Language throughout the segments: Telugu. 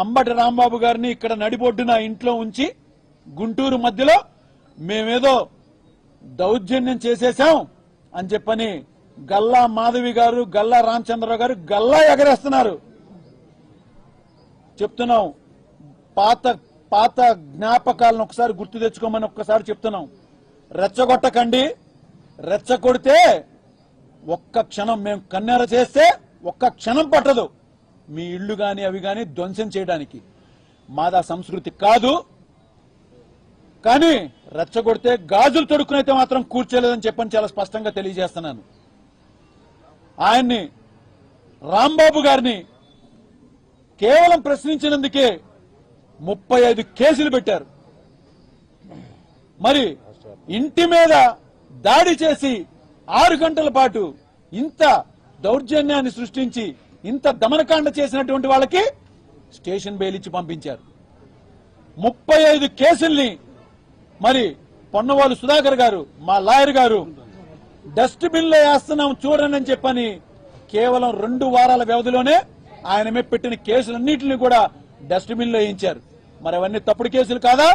అంబటి రాంబాబు గారిని ఇక్కడ నడిబొడ్డున ఇంట్లో ఉంచి గుంటూరు మధ్యలో మేమేదో దౌర్జన్యం చేసేశాం అని చెప్పని గల్లా మాధవి గారు, గల్లా రామచంద్రరావు గారు గల్లా ఎగరేస్తున్నారు. చెప్తున్నాం, పాత జ్ఞాపకాలను ఒకసారి గుర్తు తెచ్చుకోమని ఒక్కసారి చెప్తున్నాం. రెచ్చగొట్టకండి. రెచ్చగొడితే ఒక్క క్షణం మేము కన్నెర చేస్తే ఒక్క క్షణం పట్టదు మీ ఇళ్లు గాని అవి గాని ధ్వంసం చేయడానికి. మాదా సంస్కృతి కాదు. కానీ రెచ్చగొడితే గాజులు తొడుక్కునైతే మాత్రం కూర్చోలేదని చెప్పని చాలా స్పష్టంగా తెలియజేస్తున్నాను. ఆయన్ని, రాంబాబు గారిని కేవలం ప్రశ్నించినందుకే 35 కేసులు పెట్టారు. మరి ఇంటి మీద దాడి చేసి 6 గంటల పాటు ఇంత దౌర్జన్యాన్ని సృష్టించి ఇంత దమనకాండ చేసినటువంటి వాళ్ళకి స్టేషన్ బెయిల్ ఇచ్చి పంపించారు. 35 కేసుల్ని మరి పొన్నవాళ్ళు సుధాకర్ గారు, మా లాయర్ గారు డస్ట్బిన్ లో వేస్తున్నాం చూడండి అని చెప్పని కేవలం 2 వారాల వ్యవధిలోనే ఆయన మీద పెట్టిన కేసులన్నింటినీ కూడా డస్ట్బిన్ లో వేయించారు. మరి అవన్నీ తప్పుడు కేసులు కాదా?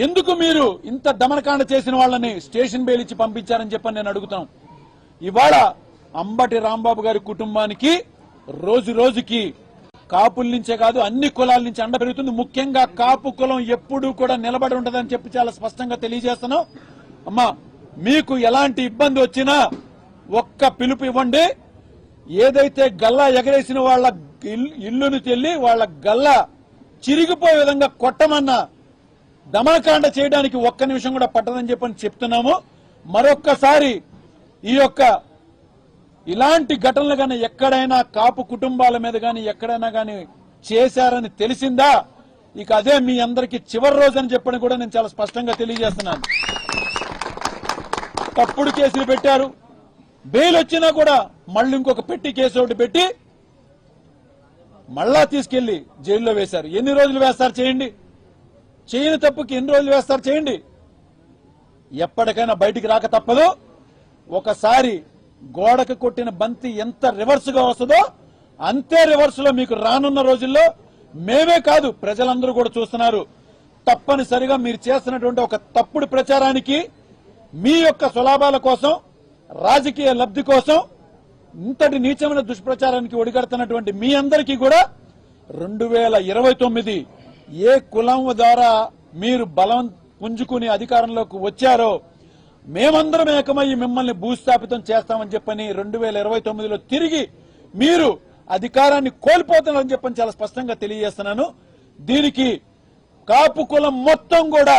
ఎందుకు మీరు ఇంత దమనకాండ చేసిన వాళ్ళని స్టేషన్ బెయిల్ ఇచ్చి పంపించారని చెప్పని నేను అడుగుతాం. ఇవాళ అంబటి రాంబాబు గారి కుటుంబానికి రోజు రోజుకి కాపుల నుంచే కాదు అన్ని కులాల నుంచి అండ పెరుగుతుంది. ముఖ్యంగా కాపు కులం ఎప్పుడూ కూడా నిలబడి ఉంటదని చెప్పి చాలా స్పష్టంగా తెలియజేస్తున్నాం. అమ్మా, మీకు ఎలాంటి ఇబ్బంది వచ్చినా ఒక్క పిలుపు ఇవ్వండి. ఏదైతే గల్లా ఎగరేసిన వాళ్ళ ఇల్లును తెల్లి వాళ్ళ గల్లా చిరిగిపోయే విధంగా కొట్టమన్నా దమనకాండ చేయడానికి ఒక్క నిమిషం కూడా పట్టదని చెప్పని చెప్తున్నాము. మరొక్కసారి ఈ యొక్క ఇలాంటి ఘటనలు గానీ ఎక్కడైనా కాపు కుటుంబాల మీద గానీ ఎక్కడైనా గానీ చేశారని తెలిసిందా, ఇక అదే మీ అందరికీ చివరి రోజు అని చెప్పని కూడా నేను చాలా స్పష్టంగా తెలియజేస్తున్నాను. తప్పుడు కేసులు పెట్టారు. బెయిల్ వచ్చినా కూడా మళ్ళీ ఇంకొక పెట్టి కేసు ఒకటి పెట్టి మళ్ళా తీసుకెళ్లి జైల్లో వేశారు. ఎన్ని రోజులు వేస్తారు చేయండి. చేయని తప్పుకి ఎన్ని రోజులు వేస్తారు చేయండి. ఎప్పటికైనా బయటికి రాక తప్పదు. ఒకసారి గోడకు కొట్టిన బంతి ఎంత రివర్స్ గా వస్తుందో అంతే రివర్స్ లో మీకు రానున్న రోజుల్లో మేమే కాదు ప్రజలందరూ కూడా చూస్తున్నారు. తప్పనిసరిగా మీరు చేస్తున్నటువంటి ఒక తప్పుడు ప్రచారానికి, మీ యొక్క స్వలాభాల కోసం, రాజకీయ లబ్ధి కోసం ఇంతటి నీచమైన దుష్ప్రచారానికి ఒడిగడుతున్నటువంటి మీ అందరికీ కూడా 2029 ఏ కులం ద్వారా మీరు బలం పుంజుకుని అధికారంలోకి వచ్చారో మేమందరం ఏకమయ్యి మిమ్మల్ని భూస్థాపితం చేస్తామని చెప్పని 2029లో తిరిగి మీరు అధికారాన్ని కోల్పోతున్నారని చెప్పని చాలా స్పష్టంగా తెలియజేస్తున్నాను. దీనికి కాపు కులం మొత్తం కూడా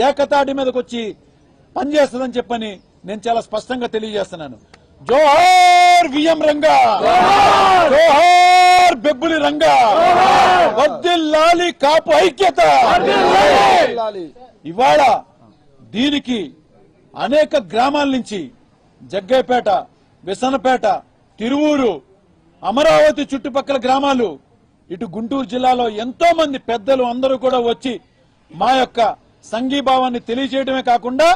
ఏకతాటి మీదకి వచ్చి పనిచేస్తుందని చెప్పని నేను చాలా స్పష్టంగా తెలియజేస్తున్నాను. జోహార్ విఎం రంగా, జోహార్ బెబ్బులి రంగా, వర్ధిల్లాలి కాపు ఐక్యత. ఇవాళ దీనికి అనేక గ్రామాల నుంచి జగ్గైపేట, విసనపేట, తిరువూరు, అమరావతి చుట్టుపక్కల గ్రామాలు, ఇటు గుంటూరు జిల్లాలో ఎంతో మంది పెద్దలు అందరూ కూడా వచ్చి మా యొక్క సంఘీభావాన్ని తెలియజేయడమే కాకుండా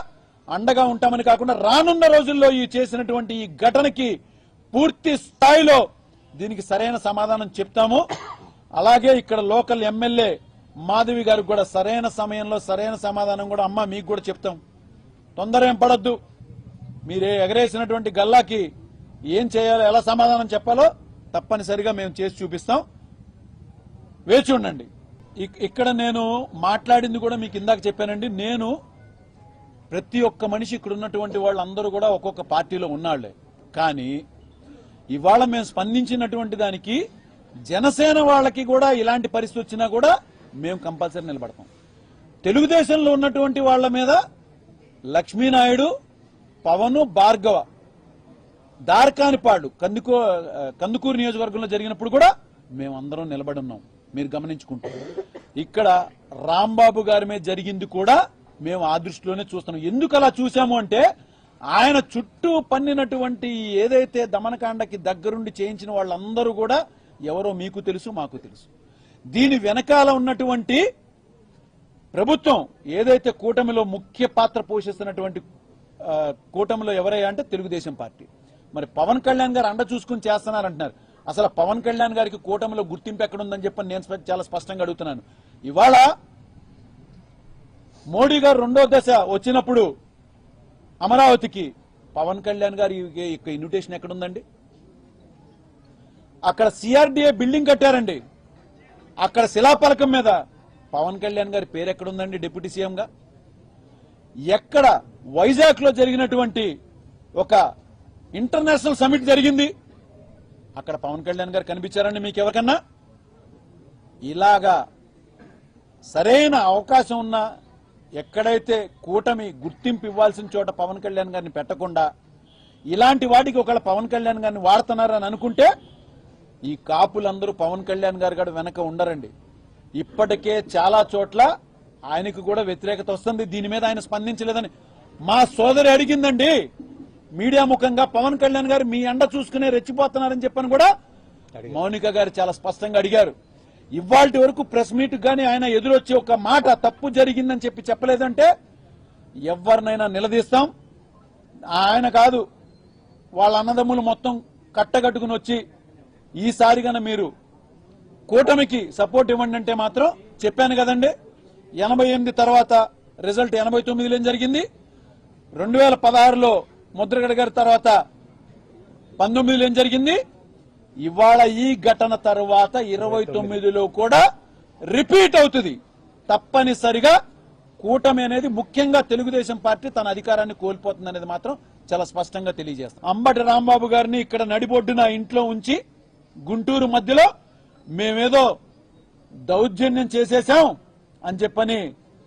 అండగా ఉంటామని కాకుండా రానున్న రోజుల్లో ఈ చేసినటువంటి ఈ ఘటనకి పూర్తి స్థాయిలో దీనికి సరైన సమాధానం చెప్తాము. అలాగే ఇక్కడ లోకల్ ఎమ్మెల్యే మాధవి గారికి కూడా సరైన సమయంలో సరైన సమాధానం కూడా అమ్మ మీకు కూడా చెప్తాం. తొందర ఏం పడద్దు. మీరే ఎగరేసినటువంటి గల్లాకి ఏం చేయాలో, ఎలా సమాధానం చెప్పాలో తప్పనిసరిగా మేము చేసి చూపిస్తాం. వేచి ఉండండి. ఇక్కడ నేను మాట్లాడింది కూడా మీకు ఇందాక చెప్పానండి. నేను ప్రతి ఒక్క మనిషి ఇక్కడ ఉన్నటువంటి వాళ్ళందరూ కూడా ఒక్కొక్క పార్టీలో ఉన్నాళ్లే. కానీ ఇవాళ మేము స్పందించినటువంటి దానికి జనసేన వాళ్ళకి కూడా ఇలాంటి పరిస్థితి వచ్చినా కూడా మేము కంపల్సరీ నిలబడతాం. తెలుగుదేశంలో ఉన్నటువంటి వాళ్ళ మీద లక్ష్మీనాయుడు, పవన్, భార్గవ, దార్కానిపాడు, కందుకూరు నియోజకవర్గంలో జరిగినప్పుడు కూడా మేమందరం నిలబడి ఉన్నాం. మీరు గమనించుకుంటారు. ఇక్కడ రాంబాబు గారి మీద జరిగింది కూడా మేము ఆ దృష్టిలోనే చూస్తున్నాం. ఎందుకు అలా చూసాము అంటే ఆయన చుట్టూ పన్నినటువంటి ఏదైతే దమనకాండకి దగ్గరుండి చేయించిన వాళ్ళందరూ కూడా ఎవరో మీకు తెలుసు, మాకు తెలుసు. దీని వెనకాల ఉన్నటువంటి ప్రభుత్వం ఏదైతే కూటమిలో ముఖ్య పాత్ర పోషిస్తున్నటువంటి కూటమిలో ఎవరయ్యా అంటే తెలుగుదేశం పార్టీ. మరి పవన్ కళ్యాణ్ గారు అండ చూసుకుని చేస్తున్నారంటున్నారు. అసలు పవన్ కళ్యాణ్ గారికి కూటమిలో గుర్తింపు ఎక్కడుందని చెప్పని నేను చాలా స్పష్టంగా అడుగుతున్నాను. ఇవాళ మోడీ గారు 2వ దశ వచ్చినప్పుడు అమరావతికి పవన్ కళ్యాణ్ గారి ఇన్విటేషన్ ఎక్కడుందండి? అక్కడ సిఆర్డీఏ బిల్డింగ్ కట్టారండి, అక్కడ శిలాఫలకం మీద పవన్ కళ్యాణ్ గారి పేరు ఎక్కడుందండి డిప్యూటీ సీఎంగా? ఎక్కడ వైజాగ్ లో జరిగినటువంటి ఒక ఇంటర్నేషనల్ సమిట్ జరిగింది, అక్కడ పవన్ కళ్యాణ్ గారు కనిపించారండి మీకు ఎవరికన్నా? ఇలాగా సరైన అవకాశం ఉన్న ఎక్కడైతే కూటమి గుర్తింపు ఇవ్వాల్సిన చోట పవన్ కళ్యాణ్ గారిని పెట్టకుండా ఇలాంటి వాటికి ఒకవేళ పవన్ కళ్యాణ్ గారిని వాడుతున్నారని అనుకుంటే ఈ కాపులందరూ పవన్ కళ్యాణ్ గారు కూడా వెనక ఉండరండి. ఇప్పటికే చాలా చోట్ల ఆయనకు కూడా వ్యతిరేకత వస్తుంది. దీని మీద ఆయన స్పందించలేదని మా సోదరి అడిగిందండి మీడియా ముఖంగా. పవన్ కళ్యాణ్ గారు మీ అండ చూసుకునే రెచ్చిపోతున్నారని చెప్పని కూడా మౌనిక గారు చాలా స్పష్టంగా అడిగారు. ఇవాల్టి వరకు ప్రెస్ మీట్ గానీ ఆయన ఎదురొచ్చి ఒక మాట తప్పు జరిగిందని చెప్పలేదంటే ఎవరినైనా నిలదీస్తాం. ఆయన కాదు, వాళ్ళ అన్నదమ్ములు మొత్తం కట్టగట్టుకుని వచ్చి ఈసారి గన మీరు కూటమికి సపోర్ట్ ఇవ్వండి అంటే మాత్రం చెప్పాను కదండి. 88 తర్వాత రిజల్ట్ 89లో ఏం జరిగింది, 2016లో ముద్రగడ గారి తర్వాత 19లో ఏం జరిగింది, ఇవాళ ఈ ఘటన తర్వాత 29లో కూడా రిపీట్ అవుతుంది. తప్పనిసరిగా కూటమి అనేది ముఖ్యంగా తెలుగుదేశం పార్టీ తన అధికారాన్ని కోల్పోతుంది అనేది మాత్రం చాలా స్పష్టంగా తెలియజేస్తాం. అంబటి రాంబాబు గారిని ఇక్కడ నడిబొడ్డున ఇంట్లో ఉంచి గుంటూరు మధ్యలో మేమేదో దౌర్జన్యం చేసేశాం అని చెప్పని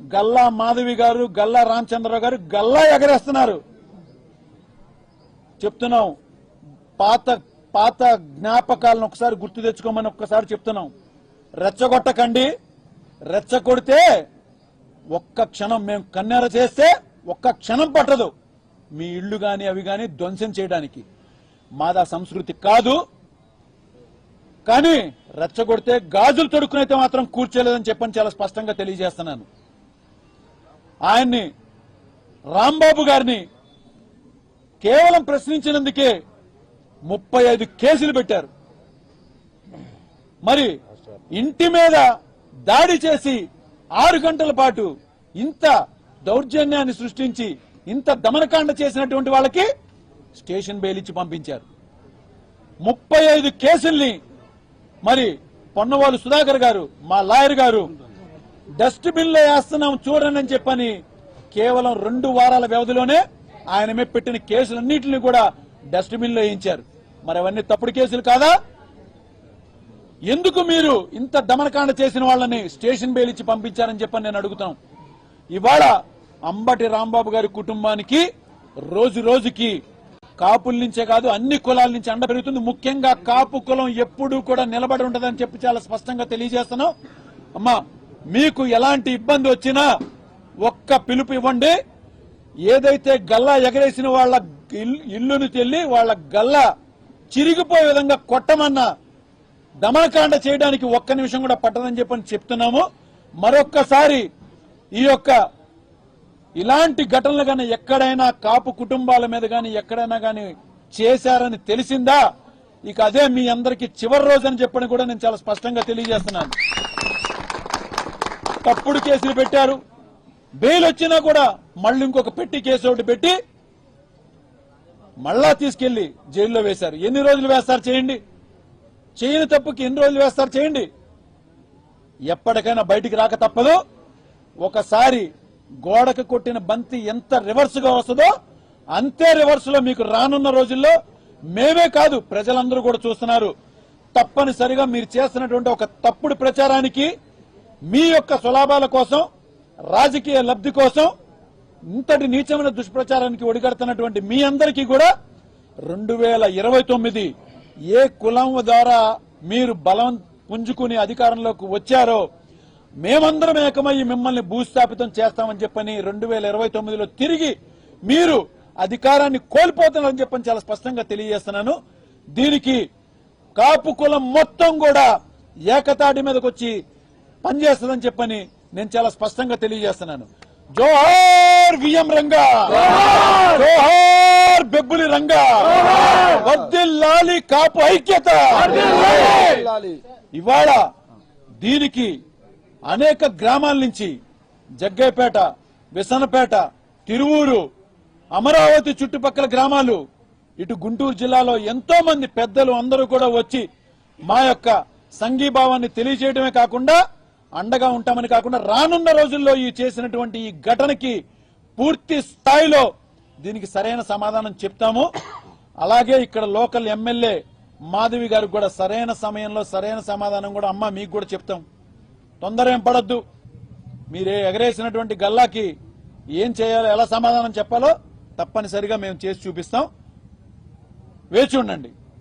గల్లా మాధవి గారు, గల్లా రామచంద్రరావు గారు గల్లా ఎగరేస్తున్నారు. చెప్తున్నాం, పాత జ్ఞాపకాలను ఒకసారి గుర్తు తెచ్చుకోమని ఒక్కసారి చెప్తున్నాం. రెచ్చగొట్టకండి, రెచ్చగొడితే ఒక్క క్షణం మేము కన్నెర చేస్తే ఒక్క క్షణం పట్టదు మీ ఇళ్లు గాని అవి గాని ధ్వంసం చేయడానికి. మాదా సంస్కృతి కాదు. కానీ రెచ్చగొడితే గాజులు తొడుక్కునైతే మాత్రం కూర్చోలేదని చెప్పని చాలా స్పష్టంగా తెలియజేస్తున్నాను. ఆయన్ని రాంబాబు గారిని కేవలం ప్రశ్నించినందుకే 35 కేసులు పెట్టారు. మరి ఇంటి మీద దాడి చేసి 6 గంటల పాటు ఇంత దౌర్జన్యాన్ని సృష్టించి ఇంత దమనకాండ చేసినటువంటి వాళ్ళకి స్టేషన్ బెయిల్ ఇచ్చి పంపించారు. 35 కేసుల్ని మరి పొన్నవాళ్ళు సుధాకర్ గారు, మా లాయర్ గారు డస్ట్బిన్ లో వేస్తున్నాం చూడండి అని చెప్పని కేవలం 2 వారాల వ్యవధిలోనే ఆయన మీద పెట్టిన కేసులన్నింటినీ కూడా డస్ట్బిన్ లో వేయించారు. మరి అవన్నీ తప్పుడు కేసులు కాదా? ఎందుకు మీరు ఇంత దమనకాండ చేసిన వాళ్ళని స్టేషన్ బెయిల్ ఇచ్చి పంపించారని చెప్పని నేను అడుగుతాం. ఇవాళ అంబటి రాంబాబు గారి కుటుంబానికి రోజు రోజుకి కాపుల నుంచే కాదు అన్ని కులాల నుంచి అండ పెరుగుతుంది. ముఖ్యంగా కాపు కులం ఎప్పుడూ కూడా నిలబడి ఉంటదని చెప్పి చాలా స్పష్టంగా తెలియజేస్తున్నాం. అమ్మా, మీకు ఎలాంటి ఇబ్బంది వచ్చినా ఒక్క పిలుపు ఇవ్వండి. ఏదైతే గల్లా ఎగరేసిన వాళ్ళ ఇల్లుని తెల్లి వాళ్ళ గల్లా చిరిగిపోయే విధంగా కొట్టమన్నా దమనకాండ చేయడానికి ఒక్క నిమిషం కూడా పట్టదని చెప్పని చెప్తున్నాము. మరొక్కసారి ఈ యొక్క ఇలాంటి ఘటనలు గానీ ఎక్కడైనా కాపు కుటుంబాల మీద గానీ ఎక్కడైనా గానీ చేశారని తెలిసిందా, ఇక అదే మీ అందరికీ చివరి రోజు అని చెప్పని కూడా నేను చాలా స్పష్టంగా తెలియజేస్తున్నాను. తప్పుడు కేసులు పెట్టారు, బెయిల్ వచ్చినా కూడా మళ్ళీ ఇంకొక పెట్టి కేసు ఒకటి పెట్టి మళ్ళా తీసుకెళ్లి జైల్లో వేశారు. ఎన్ని రోజులు వేస్తారు చేయండి, చేయని తప్పుకి ఎన్ని రోజులు వేస్తారు చేయండి. ఎప్పటికైనా బయటికి రాక తప్పదు. ఒకసారి గోడకు కొట్టిన బంతి ఎంత రివర్స్ గా వస్తుందో అంతే రివర్స్ లో మీకు రానున్న రోజుల్లో మేమే కాదు ప్రజలందరూ కూడా చూస్తున్నారు. తప్పనిసరిగా మీరు చేస్తున్నటువంటి ఒక తప్పుడు ప్రచారానికి, మీ యొక్క సులాభాల కోసం, రాజకీయ లబ్ధి కోసం ఇంతటి నీచమైన దుష్ప్రచారానికి ఒడిగడుతున్నటువంటి మీ అందరికీ కూడా 2029 ఏ కులం ద్వారా మీరు బలం పుంజుకుని అధికారంలోకి వచ్చారో మేమందరం ఏకమయ్యి మిమ్మల్ని భూస్థాపితం చేస్తామని చెప్పని 2029లో తిరిగి మీరు అధికారాన్ని కోల్పోతున్నారని చెప్పని చాలా స్పష్టంగా తెలియజేస్తున్నాను. దీనికి కాపు కులం మొత్తం కూడా ఏకతాటి మీదకి వచ్చి పనిచేస్తుందని చెప్పని నేను చాలా స్పష్టంగా తెలియజేస్తున్నాను. జోహార్ విఎం రంగా, జోహార్ బెబ్బులి రంగా, వర్ధిల్లాలి కాపు ఐక్యత. ఇవాళ దీనికి అనేక గ్రామాల నుంచి జగ్గైపేట, విసనపేట, తిరువూరు, అమరావతి చుట్టుపక్కల గ్రామాలు, ఇటు గుంటూరు జిల్లాలో ఎంతో మంది పెద్దలు అందరూ కూడా వచ్చి మా యొక్క సంఘీభావాన్ని తెలియజేయడమే కాకుండా అండగా ఉంటామని కాకుండా రానున్న రోజుల్లో ఈ చేసినటువంటి ఈ ఘటనకి పూర్తి స్థాయిలో దీనికి సరైన సమాధానం చెప్తాము. అలాగే ఇక్కడ లోకల్ ఎమ్మెల్యే మాధవి గారికి కూడా సరైన సమయంలో సరైన సమాధానం కూడా అమ్మ మీకు కూడా చెప్తాం. తొందర ఏం పడొద్దు, మీరే ఎగరేసినటువంటి గల్లాకి ఏం చేయాలో ఎలా సమాధానం చెప్పాలో తప్పనిసరిగా మేము చేసి చూపిస్తాం. వేచి ఉండండి.